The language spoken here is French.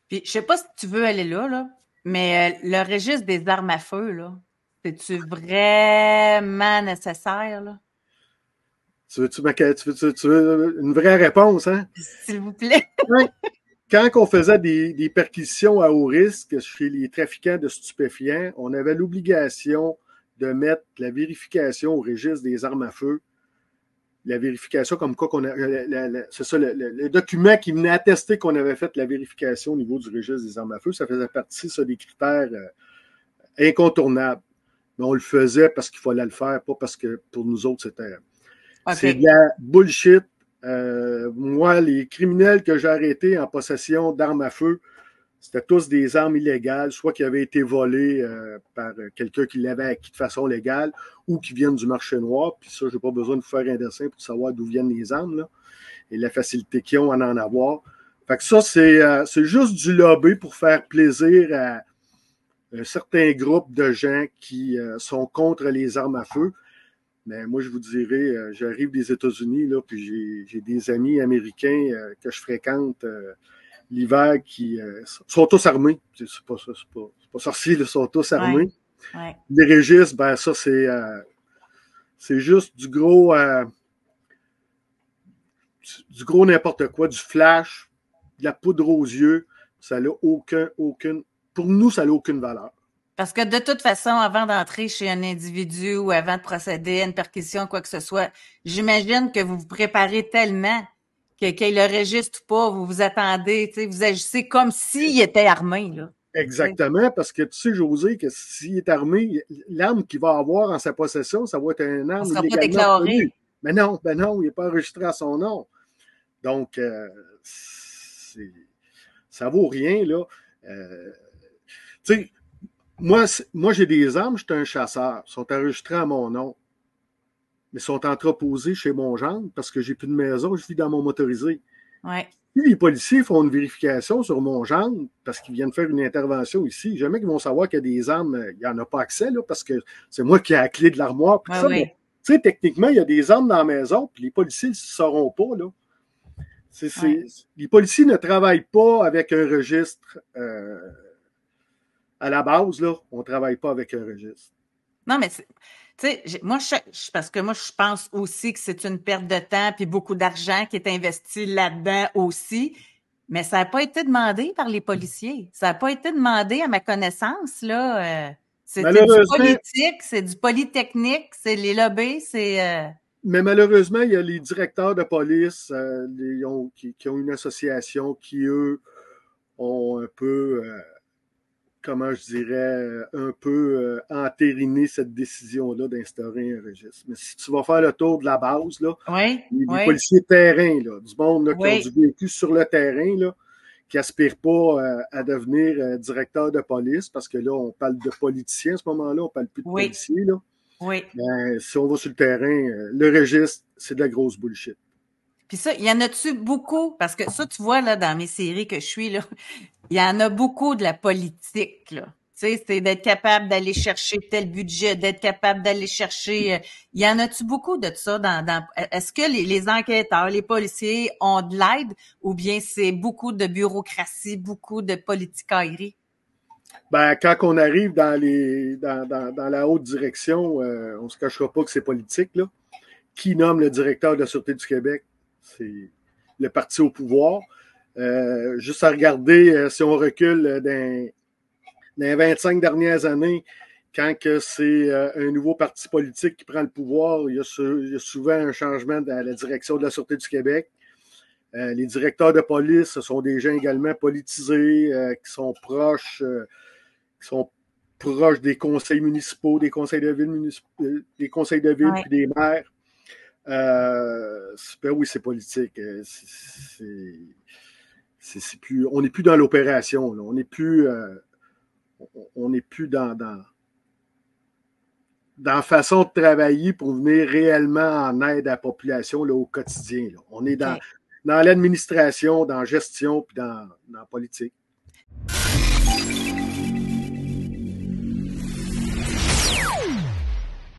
Puis, je sais pas si tu veux aller là, mais le registre des armes à feu, là, c'est-tu vraiment nécessaire, là? Tu veux une vraie réponse, hein? S'il vous plaît. Ouais. Quand on faisait des perquisitions à haut risque chez les trafiquants de stupéfiants, on avait l'obligation de mettre la vérification au registre des armes à feu. La vérification comme quoi qu'on a. C'est ça, le document qui venait attester qu'on avait fait la vérification au niveau du registre des armes à feu, ça faisait partie ça, des critères incontournables. Mais on le faisait parce qu'il fallait le faire, pas parce que pour nous autres, c'était. OK. C'est de la bullshit. Moi, les criminels que j'ai arrêtés en possession d'armes à feu, c'était tous des armes illégales, soit qui avaient été volées par quelqu'un qui l'avait acquis de façon légale ou qui viennent du marché noir. Puis ça, j'ai pas besoin de faire un dessin pour savoir d'où viennent les armes là, et la facilité qu'ils ont à en avoir. Fait que ça, c'est juste du lobby pour faire plaisir à un certain groupe de gens qui sont contre les armes à feu. Mais moi, je vous dirais, j'arrive des États-Unis, là, puis j'ai des amis américains que je fréquente l'hiver qui sont tous armés. C'est pas sorcier, ils sont tous armés. Ouais. Ouais. Les registres, ben ça, c'est juste du gros n'importe quoi, du flash, de la poudre aux yeux. Ça n'a aucune. Pour nous, ça n'a aucune valeur. Parce que de toute façon, avant d'entrer chez un individu ou avant de procéder à une perquisition, quoi que ce soit, j'imagine que vous vous préparez tellement qu'il y ait le registre ou pas, vous vous attendez, tu sais, vous agissez comme s'il était armé, là. Exactement, parce que tu sais, José, que s'il est armé, l'arme qu'il va avoir en sa possession, ça va être une On arme sera pas illégalement obtenue. déclaré. Mais non, il n'est pas enregistré à son nom. Donc, ça vaut rien, là. Tu sais, moi, j'ai des armes, je suis un chasseur. Ils sont enregistrés à mon nom. Mais sont entreposés chez mon gendre parce que j'ai plus de maison, je vis dans mon motorisé. Ouais. Si les policiers font une vérification sur mon gendre parce qu'ils viennent faire une intervention ici, jamais qu'ils vont savoir qu'il y a des armes, il n'y en a pas accès, là, parce que c'est moi qui ai la clé de l'armoire. Puis ça, mais, tu sais, techniquement, il y a des armes dans la maison, puis les policiers ne le sauront pas, là. Les policiers ne travaillent pas avec un registre à la base, là. On ne travaille pas avec un registre. Non, mais tu sais, moi, parce que moi, je pense aussi que c'est une perte de temps puis beaucoup d'argent qui est investi là-dedans aussi. Mais ça n'a pas été demandé par les policiers. Ça n'a pas été demandé à ma connaissance, là. C'était du politique, c'est du polytechnique, c'est les lobbies, c'est... Mais malheureusement, il y a les directeurs de police qui ont une association qui, eux, ont un peu, comment je dirais, un peu entériné cette décision-là d'instaurer un registre. Mais si tu vas faire le tour de la base, là, les policiers de terrain, là, du monde là, qui ont du vécu sur le terrain, là, qui n'aspirent pas à devenir directeur de police, parce que là, on parle de politiciens à ce moment-là, on parle plus de policiers, là. Oui. Ben, si on va sur le terrain, le registre, c'est de la grosse bullshit. Puis ça, il y en a-tu beaucoup? Parce que ça, tu vois, là, dans mes séries que je suis, là, il y en a beaucoup de la politique, là. Tu sais, c'est d'être capable d'aller chercher tel budget, d'être capable d'aller chercher... il y en a-tu beaucoup de ça est-ce que les enquêteurs, les policiers ont de l'aide ou bien c'est beaucoup de bureaucratie, beaucoup de politicaillerie? Ben, quand on arrive dans la haute direction, on ne se cachera pas que c'est politique, là. Qui nomme le directeur de la Sûreté du Québec? C'est le parti au pouvoir. Juste à regarder, si on recule dans les 25 dernières années, quand que c'est un nouveau parti politique qui prend le pouvoir, il y a souvent un changement dans la direction de la Sûreté du Québec. Les directeurs de police, ce sont des gens également politisés, qui sont proches des conseils municipaux, des conseils de ville, puis des maires. Ben oui, c'est politique. C'est plus, on n'est plus dans l'opération. Là. On n'est plus dans la façon de travailler pour venir réellement en aide à la population là, au quotidien. Là. On est dans l'administration, dans la gestion, puis dans la politique.